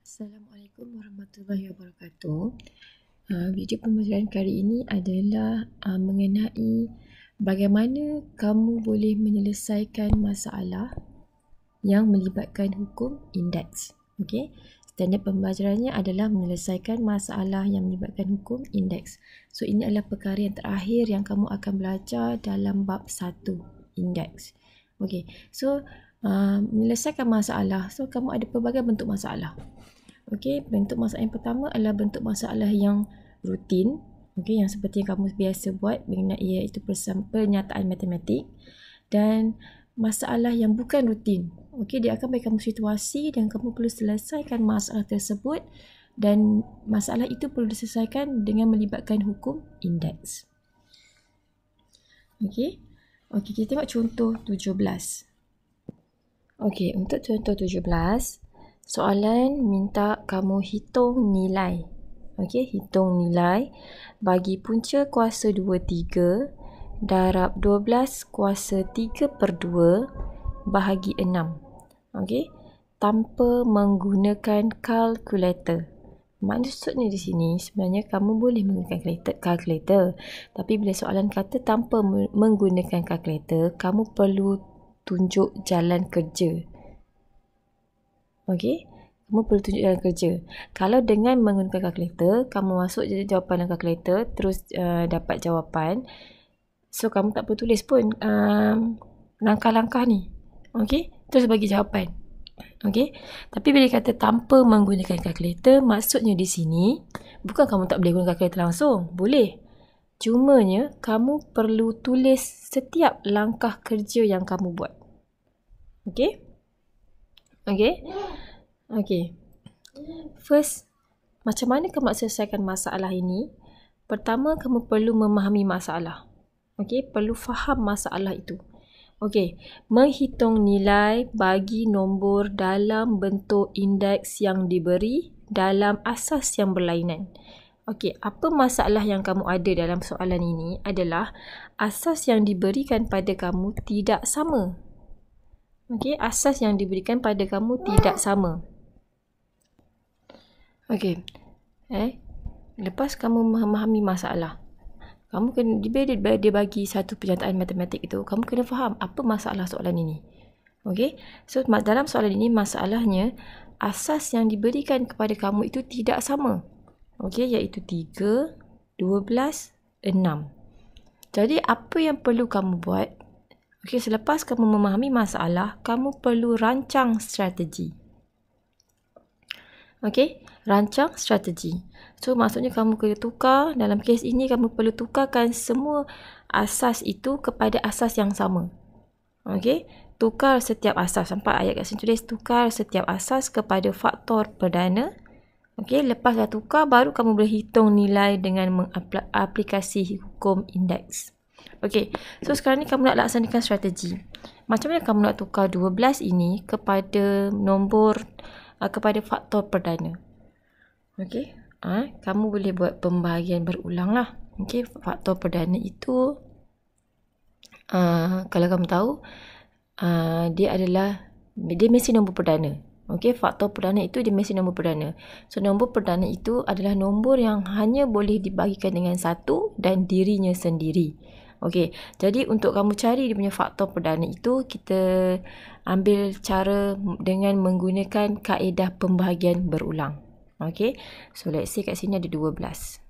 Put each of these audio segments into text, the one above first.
Assalamualaikum warahmatullahi wabarakatuh. Video pembelajaran kali ini adalah mengenai bagaimana kamu boleh menyelesaikan masalah yang melibatkan hukum indeks. Okey, standard pembelajarannya adalah menyelesaikan masalah yang melibatkan hukum indeks. So ini adalah perkara yang terakhir yang kamu akan belajar dalam bab 1 indeks. Okey, so menyelesaikan masalah. So kamu ada pelbagai bentuk masalah. Okey, bentuk masalah yang pertama adalah bentuk masalah yang rutin. Okey, yang seperti yang kamu biasa buat, iaitu pernyataan matematik. Dan masalah yang bukan rutin. Okey, dia akan bagi kamu situasi dan kamu perlu selesaikan masalah tersebut, dan masalah itu perlu diselesaikan dengan melibatkan hukum indeks. Okey. Okey, kita tengok contoh 17. Okey, untuk contoh 17, soalan minta kamu hitung nilai. Okey, hitung nilai bagi punca kuasa 23 darab 12 kuasa 3/2 bahagi 6. Okey, tanpa menggunakan kalkulator. Maksudnya di sini sebenarnya kamu boleh menggunakan kalkulator, tapi bila soalan kata tanpa menggunakan kalkulator, kamu perlu tunjuk jalan kerja. Okey, kamu perlu tunjuk jalan kerja. Kalau dengan menggunakan kalkulator, kamu masuk je jawapan dalam kalkulator, terus dapat jawapan. So, kamu tak perlu tulis pun langkah-langkah ni. Okey, terus bagi jawapan. Okey, tapi bila kata tanpa menggunakan kalkulator, maksudnya di sini, bukan kamu tak boleh guna kalkulator langsung. Boleh. Cumanya, kamu perlu tulis setiap langkah kerja yang kamu buat. Okey? Okey? Okey. First, macam mana kamu nak selesaikan masalah ini? Pertama, kamu perlu memahami masalah. Okey, perlu faham masalah itu. Okey, menghitung nilai bagi nombor dalam bentuk indeks yang diberi dalam asas yang berlainan. Okey, apa masalah yang kamu ada dalam soalan ini adalah asas yang diberikan pada kamu tidak sama. Okey, asas yang diberikan pada kamu tidak sama. Okey. Lepas kamu memahami masalah, kamu kena, dia bagi satu pernyataan matematik itu, kamu kena faham apa masalah soalan ini. Okey. So dalam soalan ini masalahnya asas yang diberikan kepada kamu itu tidak sama. Okey, iaitu 3, 12, 6. Jadi apa yang perlu kamu buat? Okey, selepas kamu memahami masalah, kamu perlu rancang strategi. Okey, rancang strategi. So, maksudnya kamu kena tukar, dalam kes ini kamu perlu tukarkan semua asas itu kepada asas yang sama. Okey, tukar setiap asas. Nampak ayat kat sini tulis tukar setiap asas kepada faktor perdana. Okey, lepas dah tukar, baru kamu boleh hitung nilai dengan mengaplikasi hukum indeks. Okey, so sekarang ni kamu nak laksanakan strategi. Macam mana kamu nak tukar 12 ini kepada nombor, kepada faktor perdana? Okey, kamu boleh buat pembahagian berulang lah. Okey, faktor perdana itu, kalau kamu tahu, dia mesti nombor perdana. Okey, faktor perdana itu dia mesti nombor perdana. So, nombor perdana itu adalah nombor yang hanya boleh dibagikan dengan satu dan dirinya sendiri. Okey, jadi untuk kamu cari dia punya faktor perdana itu, kita ambil cara dengan menggunakan kaedah pembahagian berulang. Okey, so let's say kat sini ada 12.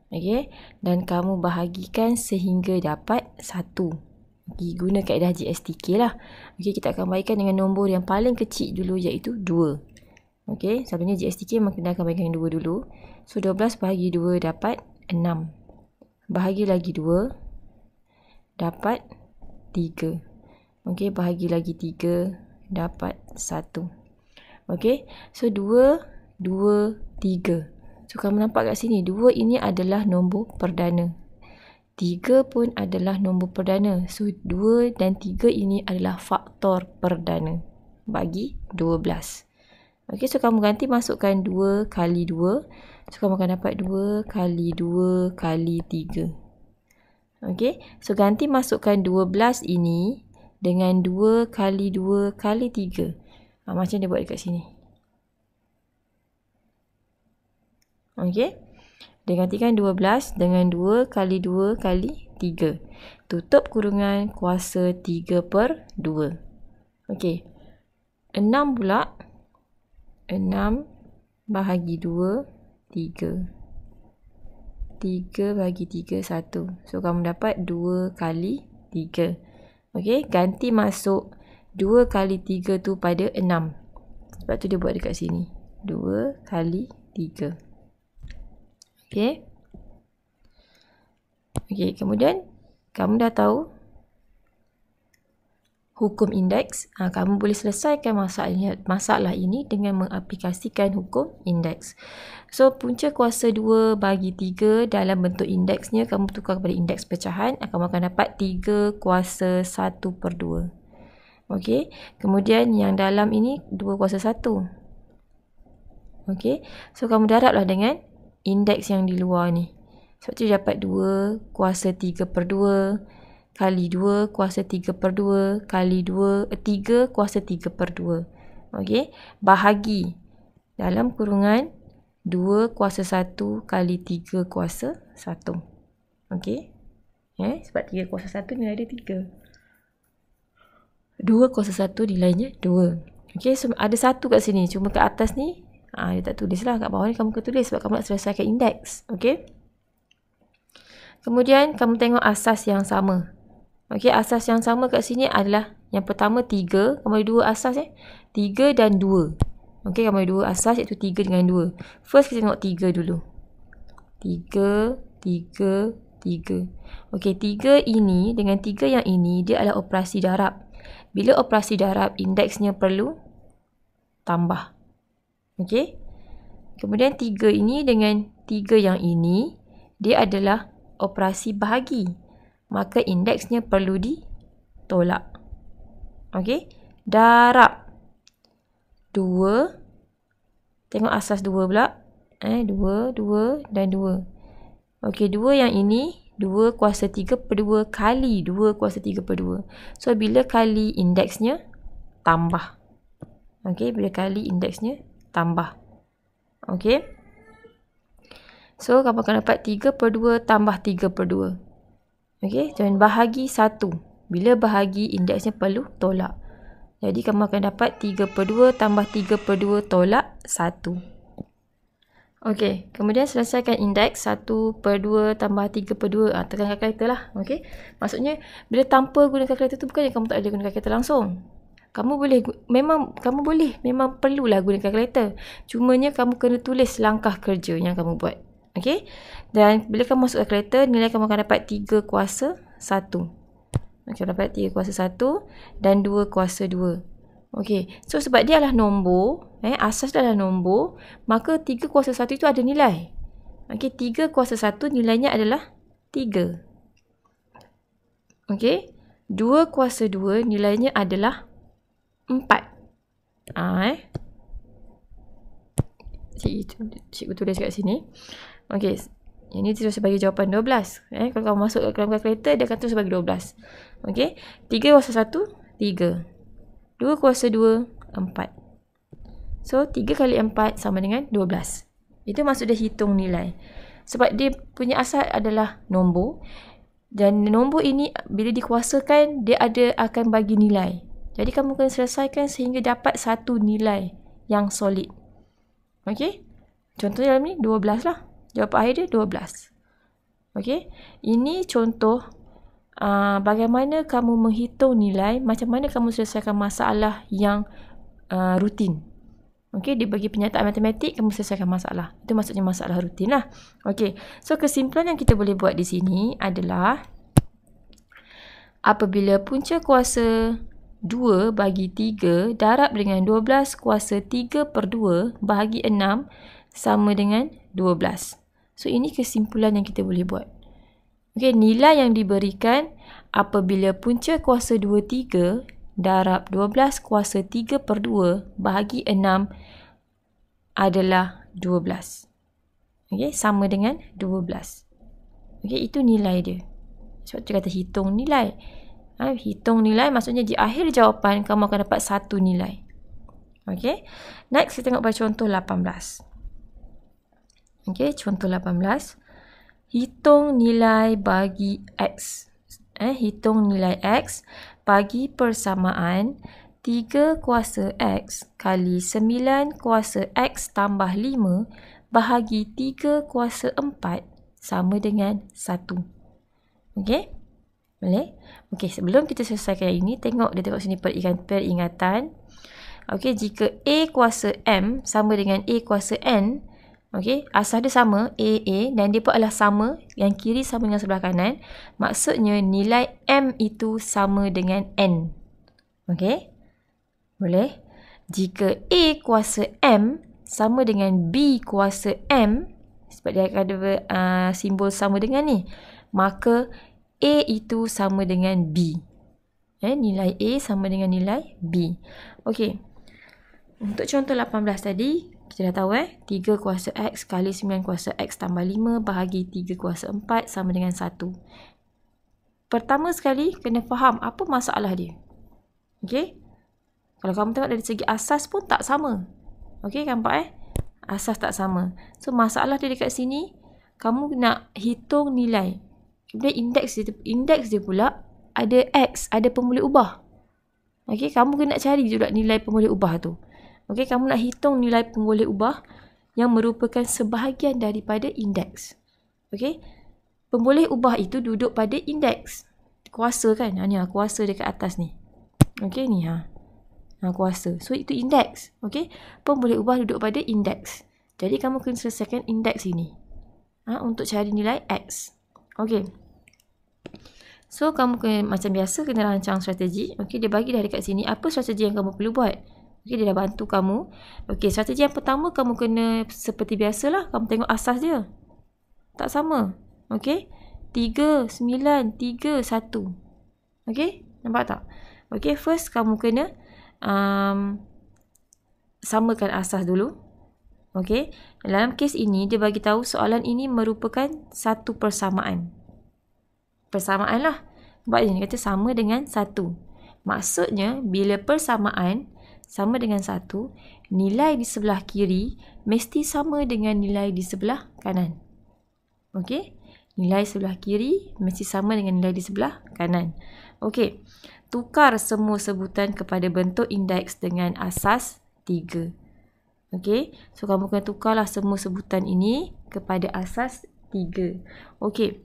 Okey, dan kamu bahagikan sehingga dapat 1. Okay, guna kaedah GSTK lah. Okey, kita akan bahagikan dengan nombor yang paling kecil dulu, iaitu 2. Okey, selalunya GSTK memang kita akan bahagikan 2 dulu. So, 12 bahagi 2 dapat 6. Bahagi lagi 2 dapat 3. Okey, bahagi lagi 3 dapat 1. Okey, so 2, 2, 3. So, kamu nampak kat sini, 2 ini adalah nombor perdana. 3 pun adalah nombor perdana. So, 2 dan 3 ini adalah faktor perdana bagi 12. Okey, so kamu ganti masukkan 2 kali 2. So, kamu akan dapat 2 kali 2 kali 3. Okey, so ganti masukkan 12 ini dengan 2 kali 2 kali 3. Macam dia buat dekat sini. Okey. Digantikan 12 dengan 2 kali 2 kali 3. Tutup kurungan kuasa 3/2. Okey. 6 pula. 6 bahagi 2, 3. 3 bagi 3, 1. So, kamu dapat 2 kali 3. Okey, ganti masuk 2 kali 3 tu pada 6. Sebab tu dia buat dekat sini. 2 kali 3. Okey. Okey, kemudian kamu dah tahu hukum indeks. Kamu boleh selesaikan masalah ini dengan mengaplikasikan hukum indeks. So, punca kuasa 2 bagi 3 dalam bentuk indeksnya, kamu tukar kepada indeks pecahan, kamu akan dapat 3 kuasa 1/2. Okey. Kemudian yang dalam ini 2 kuasa 1. Okey. So, kamu darablah dengan indeks yang di luar ni. Sebab tu dapat 2 kuasa 3/2 kali 2 kuasa 3/2 kali 3 kuasa 3/2. Okey. Bahagi dalam kurungan 2 kuasa 1 kali 3 kuasa 1. Okey. Sebab 3 kuasa 1 nilai dia 3. 2 kuasa 1 nilainya 2. Okey. So, ada 1 kat sini. Cuma kat atas ni, dia tak tulis lah. Kat bawah ni kamu kena tulis sebab kamu nak selesaikan indeks. Okey. Kemudian, kamu tengok asas yang sama. Okey, asas yang sama kat sini adalah yang pertama 3. Kamu ada 2 asas 3 dan 2. Okey, kamu ada 2 asas iaitu 3 dengan 2. First, kita tengok 3 dulu. 3, 3, 3. Okey, 3 ini dengan 3 yang ini, dia adalah operasi darab. Bila operasi darab, indeksnya perlu tambah. Okey. Kemudian 3 ini dengan 3 yang ini, dia adalah operasi bahagi. Maka indeksnya perlu ditolak. Okey. Darab 2. Tengok asas 2 pula. 2, 2 dan 2. Okey, 2 yang ini 2 kuasa 3/2 kali 2 kuasa 3/2. So, bila kali indeksnya tambah. Okey, bila kali indeksnya tambah. Okey. So, kamu akan dapat 3/2 tambah 3/2. Okey, dan bahagi 1. Bila bahagi, indeksnya perlu tolak. Jadi, kamu akan dapat 3/2 tambah 3/2 tolak 1. Okey, kemudian selesaikan indeks 1/2 tambah 3/2. Tekan kalkulator lah. Okey, maksudnya, bila tanpa guna kalkulator tu bukannya kamu tak boleh guna kalkulator langsung. Kamu boleh, memang perlulah guna kalkulator. Cumanya kamu kena tulis langkah kerja yang kamu buat. Okey. Dan bila kamu masuk kalkulator, nilai kamu akan dapat 3 kuasa 1. Okey, dapat 3 kuasa 1 dan 2 kuasa 2. Okey. So, sebab dia adalah nombor, asas dia adalah nombor, maka 3 kuasa 1 itu ada nilai. Okey, 3 kuasa 1 nilainya adalah 3. Okey. 2 kuasa 2 nilainya adalah 4. Cikgu tulis kat sini. Okey, ini terus sebagai jawapan 12. Kalau kamu masuk ke dalam kalkulator, dia akan terus sebagai 12. Okey, 3 kuasa 1, 3. 2 kuasa 2, 4. So, 3 kali 4 sama dengan 12. Itu maksud dia hitung nilai. Sebab dia punya asal adalah nombor. Dan nombor ini, bila dikuasakan, dia akan bagi nilai. Jadi, kamu kena selesaikan sehingga dapat satu nilai yang solid. Okey, contohnya dalam ni 12 lah. Jawapan akhir dia 12. Okey, ini contoh bagaimana kamu menghitung nilai, macam mana kamu selesaikan masalah yang rutin. Okey, dia bagi penyataan matematik, kamu selesaikan masalah. Itu maksudnya masalah rutin lah. Okey, so kesimpulan yang kita boleh buat di sini adalah apabila punca kuasa 2 bagi 3 darab dengan 12 kuasa 3/2 bahagi 6 sama dengan 12. So, ini kesimpulan yang kita boleh buat. Okey, nilai yang diberikan apabila punca kuasa 23 darab 12 kuasa 3/2 bahagi 6 adalah 12. Okey, sama dengan 12. Okey, itu nilai dia. Sebab tu kata hitung nilai. Hitung nilai maksudnya di akhir jawapan kamu akan dapat satu nilai. Okey. Next kita tengok pada contoh 18. Okey, contoh 18. Hitung nilai bagi X. Hitung nilai X bagi persamaan 3 kuasa X kali 9 kuasa X tambah 5 bahagi 3 kuasa 4 sama dengan 1. Okey? Boleh? Okey, sebelum kita selesaikan yang ini, tengok sini peringatan. Okey, jika A kuasa M sama dengan A kuasa N, okey, asas dia sama, A, dan dia pun adalah sama, yang kiri sama dengan sebelah kanan, maksudnya nilai M itu sama dengan N. Okey? Boleh? Jika A kuasa M sama dengan B kuasa M, sebab dia akan ada simbol sama dengan ni, maka A itu sama dengan B. Nilai A sama dengan nilai B. Okey. Untuk contoh 18 tadi, kita dah tahu 3 kuasa X kali 9 kuasa X tambah 5 bahagi 3 kuasa 4 sama dengan 1. Pertama sekali, kena faham apa masalah dia. Okey. Kalau kamu tengok dari segi asas pun tak sama. Okey, nampak asas tak sama. So, masalah dia dekat sini, kamu nak hitung nilai. Kemudian indeks dia pula ada X, ada pemboleh ubah. Okey, kamu kena cari juga nilai pemboleh ubah tu. Okey, kamu nak hitung nilai pemboleh ubah yang merupakan sebahagian daripada indeks. Okey, pemboleh ubah itu duduk pada indeks. Kuasa kan? Ni kuasa dekat atas ni. Okey, ni kuasa. So, itu indeks. Okey, pemboleh ubah duduk pada indeks. Jadi, kamu kena selesaikan indeks ini. Untuk cari nilai X. Okey. So, kamu kena, macam biasa, kena rancang strategi. Okey, dia bagi dah dekat sini. Apa strategi yang kamu perlu buat? Okey, dia dah bantu kamu. Okey, strategi yang pertama, kamu kena seperti biasalah. Kamu tengok asas dia. Tak sama. Okey. 3, 9, 3, 1. Okey, nampak tak? Okey, first kamu kena samakan asas dulu. Okey, dalam kes ini, dia bagi tahu soalan ini merupakan satu persamaan. Persamaan lah. Sebab dia kata sama dengan 1. Maksudnya, bila persamaan sama dengan 1, nilai di sebelah kiri mesti sama dengan nilai di sebelah kanan. Okey, nilai sebelah kiri mesti sama dengan nilai di sebelah kanan. Okey, tukar semua sebutan kepada bentuk indeks dengan asas 3. Okey, so kamu kena tukarlah semua sebutan ini kepada asas 3. Okey.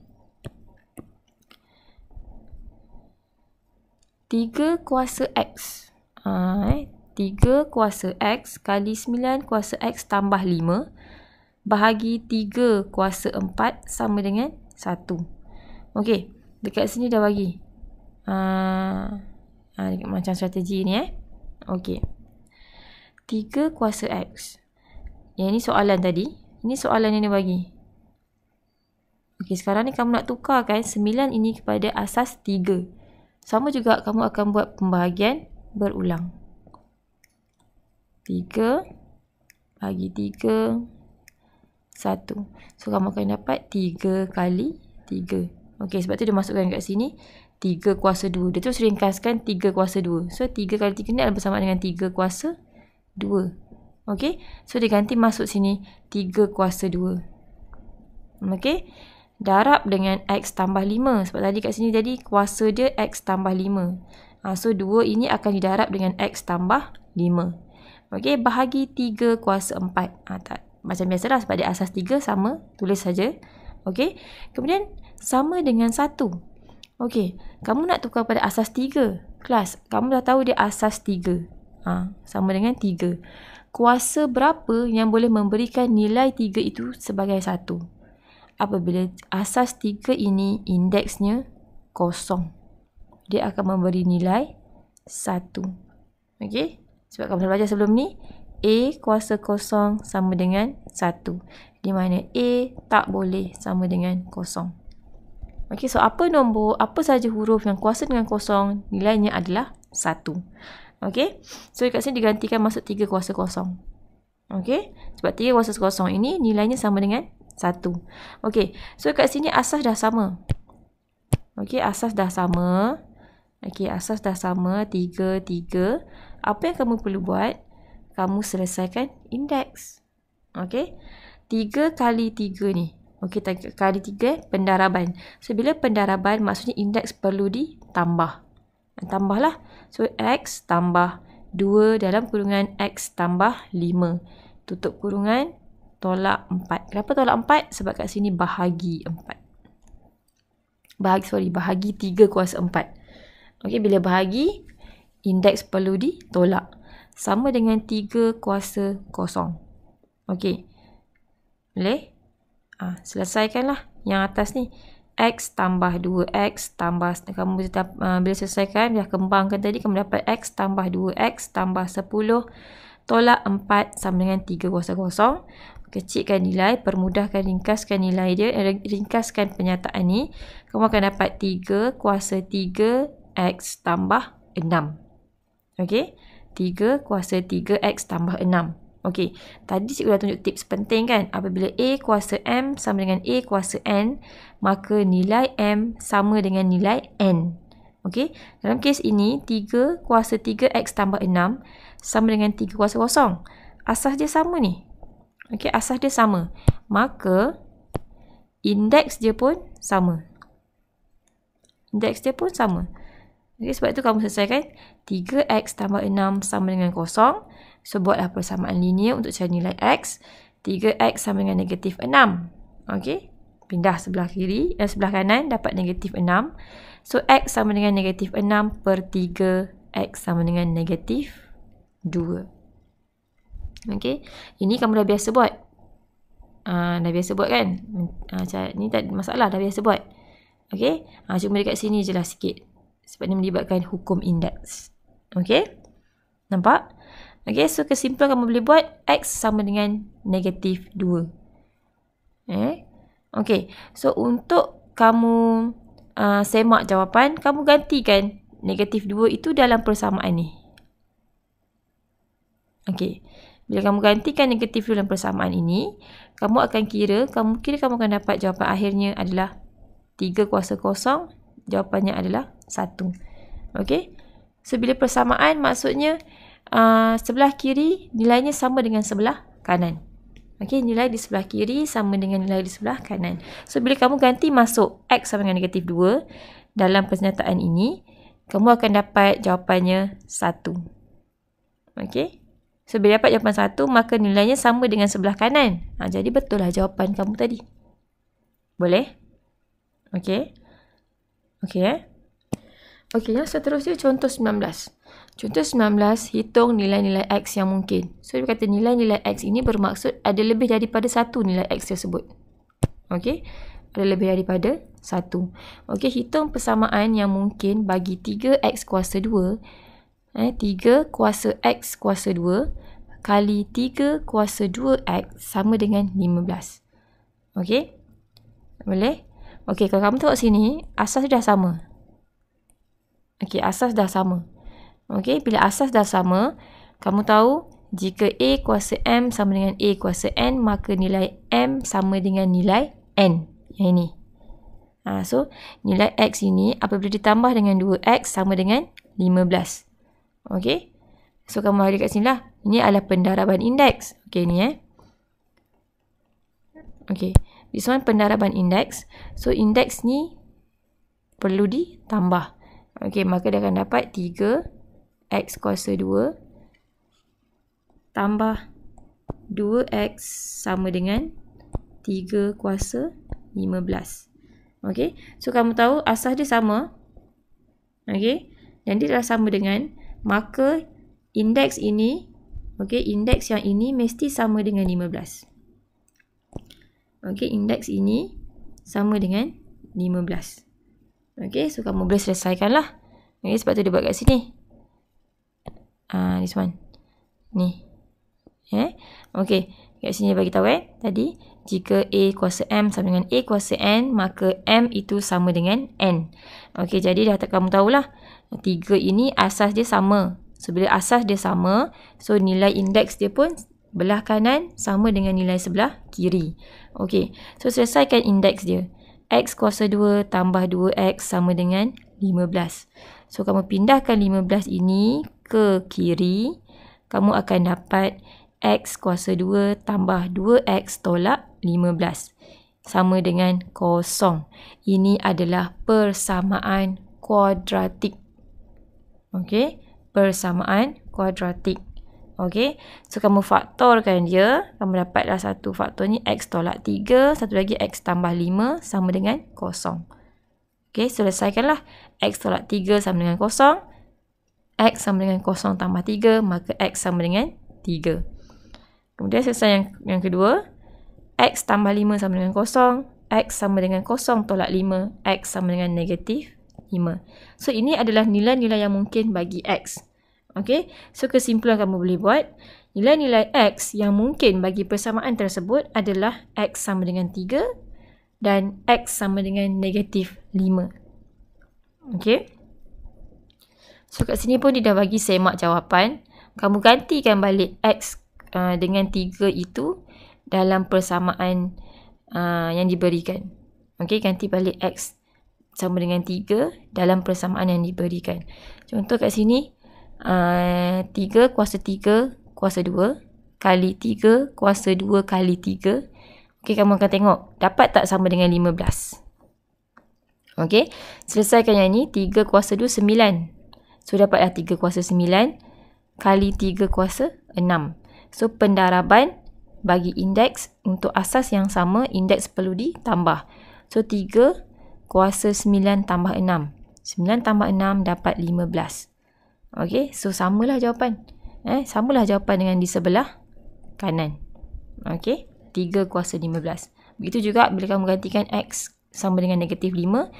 3 kuasa X. 3 kuasa X kali 9 kuasa X tambah 5 bahagi 3 kuasa 4 sama dengan 1. Okey, dekat sini dah bagi. Macam strategi ni Okey. 3 kuasa X. Yang ini soalan tadi. Ini soalan yang dia bagi. Okey, sekarang ni kamu nak tukarkan 9 ini kepada asas 3. Sama juga kamu akan buat pembahagian berulang. 3 bagi 3, 1. So, kamu akan dapat 3 kali 3. Okey, sebab tu dia masukkan kat sini 3 kuasa 2. Dia terus ringkaskan 3 kuasa 2. So, 3 kali 3 ni adalah bersama dengan 3 kuasa 2. Okey, so dia ganti masuk sini 3 kuasa 2. Okey, darab dengan X tambah 5. Sebab tadi kat sini jadi kuasa dia X tambah 5. So, 2 ini akan didarab dengan X tambah 5. Okey, bahagi 3 kuasa 4. Tak, macam biasalah sebab dia asas 3 sama. Tulis saja. Okey, kemudian sama dengan 1. Okey, kamu nak tukar pada asas 3. Kelas, kamu dah tahu dia asas 3. Sama dengan 3. Kuasa berapa yang boleh memberikan nilai 3 itu sebagai 1? Apabila asas 3 ini indeksnya kosong, dia akan memberi nilai 1. Okey, sebab kamu dah belajar sebelum ni, A kuasa kosong sama dengan 1. Di mana A tak boleh sama dengan kosong. Okey, so apa saja huruf yang kuasa dengan kosong, nilainya adalah 1. Okey, so kat sini digantikan masuk 3 kuasa kosong. Okey, sebab 3 kuasa kosong ini nilainya sama dengan 1. Okey, so kat sini asas dah sama. Okey, asas dah sama. Okey, asas dah sama. 3, 3. Apa yang kamu perlu buat? Kamu selesaikan indeks. Okey, 3 kali 3 ni. Okey, kali 3 pendaraban. So, bila pendaraban maksudnya indeks perlu ditambah. Tambahlah. So, X tambah 2 dalam kurungan X tambah 5. Tutup kurungan, tolak 4. Kenapa tolak 4? Sebab kat sini bahagi 4. Bahagi 3 kuasa 4. Okey, bila bahagi, indeks perlu ditolak. Sama dengan 3 kuasa kosong. Okey. Boleh? Selesaikanlah yang atas ni. X tambah 2X tambah, kamu bila selesaikan, dah kembangkan tadi, kamu dapat X tambah 2X tambah 10 tolak 4 sama dengan 3 kuasa kosong. Kecilkan nilai, permudahkan ringkaskan nilai dia, ringkaskan penyataan ni. Kamu akan dapat 3 kuasa 3X tambah 6. Okey? 3 kuasa 3X tambah 6. Okey, tadi cikgu dah tunjuk tips penting kan. Apabila A kuasa M sama dengan A kuasa N, maka nilai M sama dengan nilai N. Okey, dalam kes ini 3 kuasa 3X tambah 6 sama dengan 3 kuasa kosong. Asas dia sama ni. Okey, asas dia sama. Maka indeks dia pun sama. Indeks dia pun sama. Okey, sebab itu kamu selesaikan 3X tambah 6 sama dengan kosong. So, buatlah persamaan linear untuk cari nilai X. 3X sama dengan negatif 6. Okey. Pindah sebelah kiri. Sebelah kanan dapat negatif 6. So, X sama dengan negatif 6 per 3. X sama dengan negatif 2. Okey. Ini kamu dah biasa buat. Dah biasa buat kan? Ni tak ada masalah. Dah biasa buat. Okey. Cuma dekat sini je lah sikit. Sebab ni melibatkan hukum indeks. Okey. Nampak? Okey, so kesimpulan kamu boleh buat X sama dengan negatif 2. Okey, so untuk kamu semak jawapan, kamu gantikan negatif 2 itu dalam persamaan ni. Okey, bila kamu gantikan negatif 2 dalam persamaan ini, kamu akan kira kamu akan dapat jawapan akhirnya adalah 3 kuasa kosong, jawapannya adalah 1. Okey, so bila persamaan maksudnya sebelah kiri nilainya sama dengan sebelah kanan. Okey, nilai di sebelah kiri sama dengan nilai di sebelah kanan. So, bila kamu ganti masuk X sama dengan negatif 2 dalam pernyataan ini, kamu akan dapat jawapannya 1. Okey. So, bila dapat jawapan 1, maka nilainya sama dengan sebelah kanan. Jadi, betul lah jawapan kamu tadi. Boleh? Okey. Okey, Okey, yang seterusnya contoh 19. Contoh 19, hitung nilai-nilai X yang mungkin. So, dia kata nilai-nilai X ini bermaksud ada lebih daripada satu nilai X tersebut. Okey, ada lebih daripada satu. Okey, hitung persamaan yang mungkin bagi 3X kuasa 2. 3 kuasa X kuasa 2 kali 3 kuasa 2X sama dengan 15. Okey, boleh? Okey, kalau kamu tengok sini, asas dah sama. Okey, asas dah sama. Okey, bila asas dah sama, kamu tahu jika A kuasa M sama dengan A kuasa N, maka nilai M sama dengan nilai N. Yang ini. So, nilai X ini apabila ditambah dengan 2X sama dengan 15. Okey. So, kamu ada kat sini lah. Ini adalah pendaraban indeks. Okey, ni Okey. This one pendaraban indeks. So, indeks ni perlu ditambah. Okey, maka dia akan dapat 3X kuasa 2 tambah 2X sama dengan 3 kuasa 15. Okey, so kamu tahu asas dia sama. Okey, dan dia dah sama dengan, maka indeks ini, okey, indeks yang ini mesti sama dengan 15. Okey, indeks ini sama dengan 15. Okey, so kamu boleh selesaikanlah. Okey, sebab tu dia buat kat sini. This one. Ni. Okey, kat sini dia bagi tahu tadi, jika A kuasa M sama dengan A kuasa N, maka M itu sama dengan N. Okey, jadi dah kamu tahulah. 3 ini asas dia sama. So, bila asas dia sama, so nilai indeks dia pun belah kanan sama dengan nilai sebelah kiri. Okey, so selesaikan indeks dia. X kuasa 2 tambah 2X sama dengan 15. So, kamu pindahkan 15 ini ke kiri. Kamu akan dapat X kuasa 2 tambah 2X tolak 15. Sama dengan 0. Ini adalah persamaan kuadratik. Okey, persamaan kuadratik. Okey, so kamu faktorkan dia, kamu dapatlah satu faktor ni X tolak 3, satu lagi X tambah 5 sama dengan 0. Okey, selesaikanlah. X tolak 3 sama dengan 0. X sama dengan 0 tambah 3, maka X sama dengan 3. Kemudian selesai yang kedua. X tambah 5 sama dengan 0. X sama dengan 0 tolak 5. X sama dengan negatif 5. So, ini adalah nilai-nilai yang mungkin bagi X. Okey, so kesimpulan kamu boleh buat. Nilai-nilai X yang mungkin bagi persamaan tersebut adalah X sama dengan 3 dan X sama dengan negatif 5. Okey. So, kat sini pun dia dah bagi semak jawapan. Kamu gantikan balik X dengan 3 itu dalam persamaan yang diberikan. Okey, ganti balik X sama dengan 3 dalam persamaan yang diberikan. Contoh kat sini, 3 kuasa 3 kuasa 2 kali 3 kuasa 2 kali 3. Okey, kamu akan tengok dapat tak sama dengan 15. Okey, selesaikan yang ni. 3 kuasa 2, 9. So, dapatlah 3 kuasa 9 kali 3 kuasa 6. So, pendaraban bagi indeks untuk asas yang sama, indeks perlu ditambah. So, 3 kuasa 9 tambah 6. 9 tambah 6 dapat 15. Okey, so samalah jawapan. Samalah jawapan dengan di sebelah kanan. Okey, 3 kuasa 15. Begitu juga bila kamu gantikan X sama dengan negatif 5,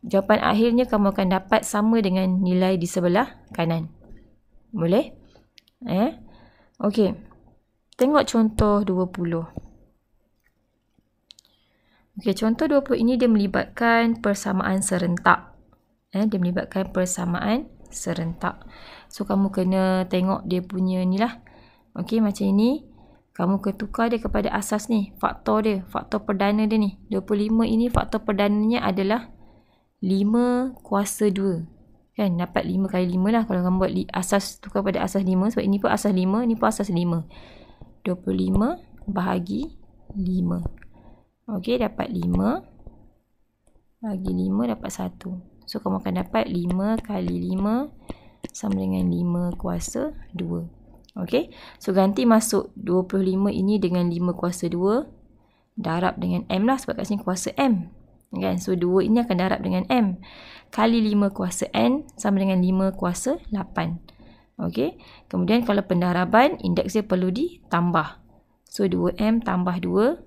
jawapan akhirnya kamu akan dapat sama dengan nilai di sebelah kanan. Boleh? Okey. Tengok contoh 20. Okey, contoh 20 ini dia melibatkan persamaan serentak. Dia melibatkan persamaan serentak. So, kamu kena tengok dia punya ni lah. Okey, macam ini. Kamu ketukar dia kepada asas ni. Faktor dia. Faktor perdana dia ni. 25 ini faktor perdananya adalah 5 kuasa 2. Kan? Dapat 5 kali 5 lah. Kalau kamu buat asas, tukar pada asas 5. Sebab ini pun asas 5. Ini pun asas 5. 25 bahagi 5. Okey, dapat 5. Bagi 5 dapat 1. So, kamu akan dapat 5 kali 5 sama dengan 5 kuasa 2. Okey, so ganti masuk 25 ini dengan 5 kuasa 2. Darab dengan M lah sebab kat sini kuasa M. Kan? So, 2 ini akan darab dengan M. Kali 5 kuasa N sama dengan 5 kuasa 8. Okey, kemudian kalau pendaraban, indeks dia perlu ditambah. So, 2M tambah 2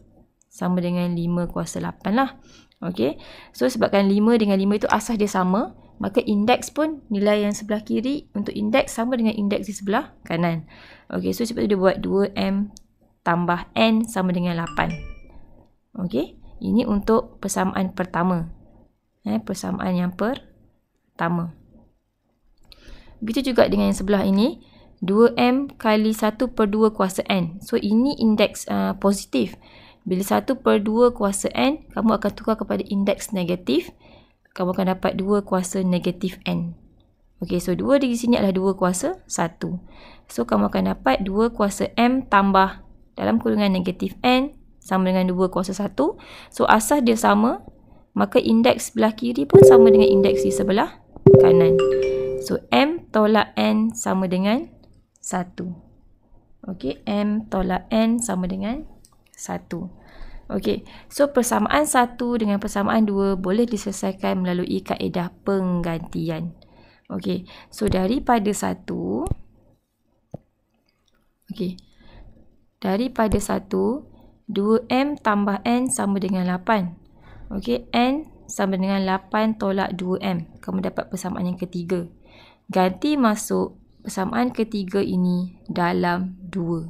sama dengan 5 kuasa 8 lah. Okey, so sebabkan 5 dengan 5 itu asas dia sama, maka indeks pun nilai yang sebelah kiri untuk indeks sama dengan indeks di sebelah kanan. Okey, so sebab itu dia buat 2M tambah N sama dengan 8. Okey, ini untuk persamaan pertama. Persamaan yang pertama. Begitu juga dengan yang sebelah ini. 2M kali 1/2 kuasa N. So, ini indeks positif. Bila 1/2 kuasa N, kamu akan tukar kepada indeks negatif. Kamu akan dapat 2 kuasa negatif N. Okey, so 2 di sini adalah 2 kuasa 1. So, kamu akan dapat 2 kuasa M tambah dalam kurungan negatif N sama dengan 2 kuasa 1. So, asas dia sama. Maka indeks sebelah kiri pun sama dengan indeks di sebelah kanan. So, M tolak N sama dengan 1. Okey, M tolak N sama dengan 1. Okey, so persamaan 1 dengan persamaan 2 boleh diselesaikan melalui kaedah penggantian. Okey, so daripada 1. Okey, daripada 1, 2M tambah N sama dengan 8. Okey, N sama dengan 8 tolak 2M. Kamu dapat persamaan yang ketiga. Ganti masuk persamaan ketiga ini dalam 2.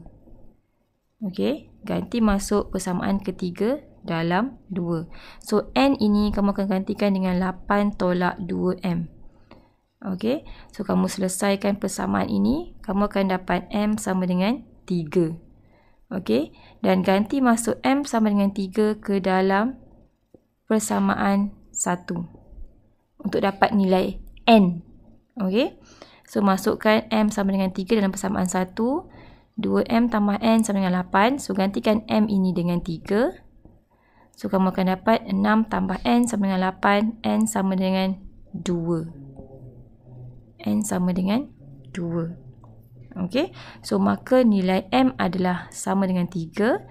Okey, ganti masuk persamaan ketiga dalam 2. So, N ini kamu akan gantikan dengan 8 tolak 2M. Okey, so kamu selesaikan persamaan ini, kamu akan dapat M sama dengan 3. Okey, dan ganti masuk M sama dengan 3 ke dalam persamaan 1 untuk dapat nilai N. Okey, so masukkan M sama dengan 3 dalam persamaan 1. 2M tambah N sama dengan 8. So, gantikan M ini dengan 3. So, kamu akan dapat 6 tambah N sama dengan 8. N sama dengan 2. N sama dengan 2. Okey. So, maka nilai M adalah sama dengan 3.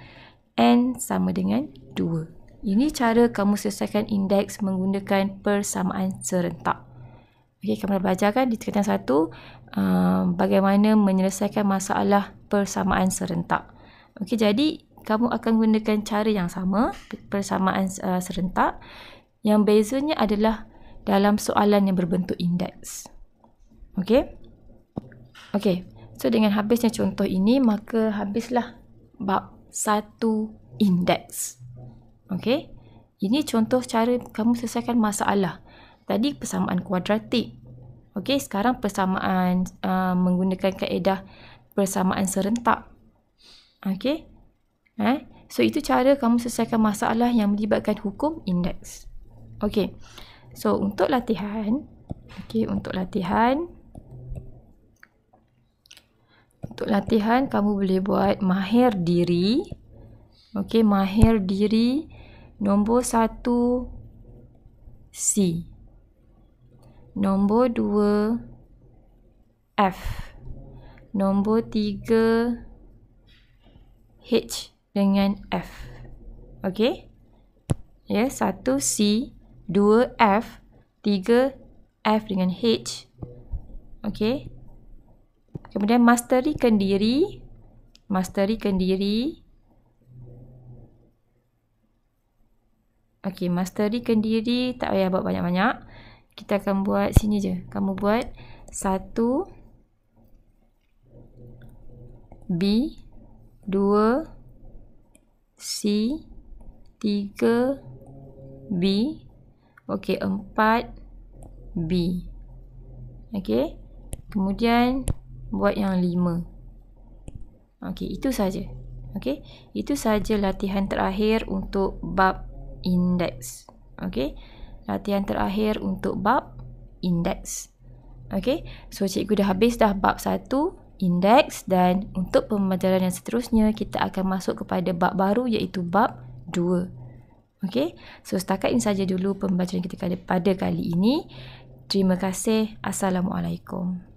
N sama dengan 2. Ini cara kamu selesaikan indeks menggunakan persamaan serentak. Okey, kamu dah belajar kan di tingkatan 1 bagaimana menyelesaikan masalah persamaan serentak. Okey, jadi kamu akan gunakan cara yang sama, persamaan serentak. Yang bezanya adalah dalam soalan yang berbentuk indeks. Okey? Okey, so dengan habisnya contoh ini, maka habislah bab 1 indeks. Okey? Ini contoh cara kamu selesaikan masalah. Tadi persamaan kuadratik. Okey, sekarang persamaan menggunakan kaedah persamaan serentak. Okey? So, itu cara kamu selesaikan masalah yang melibatkan hukum indeks. Okey. So, untuk latihan, kamu boleh buat mahir diri. Okey, mahir diri nombor 1 C. Nombor 2 F. Nombor 3 H dengan F. Okey? Ya, 1 C, 2 F, 3 F dengan H. Okey? Kemudian masterikan diri. Okey, masterikan diri tak payah buat banyak-banyak. Kita akan buat sini je. Kamu buat 1 B, 2 C, 3 B, okey, 4 B. Okey. Kemudian buat yang 5. Okey, itu saja. Okey. Itu saja latihan terakhir untuk bab indeks. Okey. Latihan terakhir untuk bab indeks. Okey. So, cikgu dah habis dah bab 1 indeks, dan untuk pembelajaran yang seterusnya kita akan masuk kepada bab baru iaitu bab 2. Okey. So, setakat ini saja dulu pembelajaran kita pada kali ini. Terima kasih. Assalamualaikum.